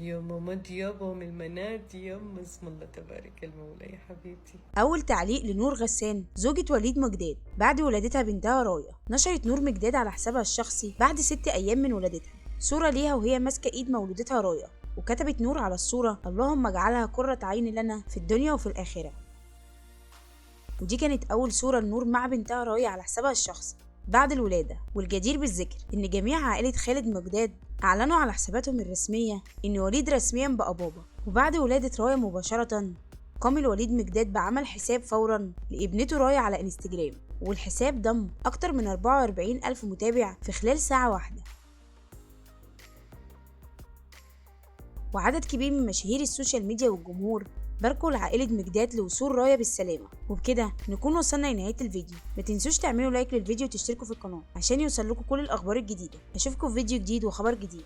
يا ماما دي يابا من المنات، يما اسم الله تبارك المولى يا حبيبتي. أول تعليق لنور غسان زوجة وليد مجداد بعد ولادتها بنتها رايا. نشرت نور مجداد على حسابها الشخصي بعد 6 أيام من ولادتها صورة ليها وهي ماسكة إيد مولودتها رايا، وكتبت نور على الصورة: اللهم اجعلها قرة عين لنا في الدنيا وفي الآخرة. ودي كانت أول صورة لنور مع بنتها رايا على حسابها الشخصي بعد الولادة. والجدير بالذكر إن جميع عائلة خالد مجداد أعلنوا على حساباتهم الرسمية إن وليد رسميا بقى بابا. وبعد ولادة رايا مباشرة قام الوليد مجداد بعمل حساب فورا لابنته رايا على انستجرام، والحساب ضم أكتر من 44 ألف متابع في خلال ساعة واحدة. وعدد كبير من مشاهير السوشيال ميديا والجمهور باركوا لعائلة مجداد لوصول رايا بالسلامة. وبكده نكون وصلنا لنهاية الفيديو. ما تنسوش تعملوا لايك للفيديو وتشتركوا في القناة عشان يوصلكوا كل الأخبار الجديدة. أشوفكم في فيديو جديد وخبر جديد.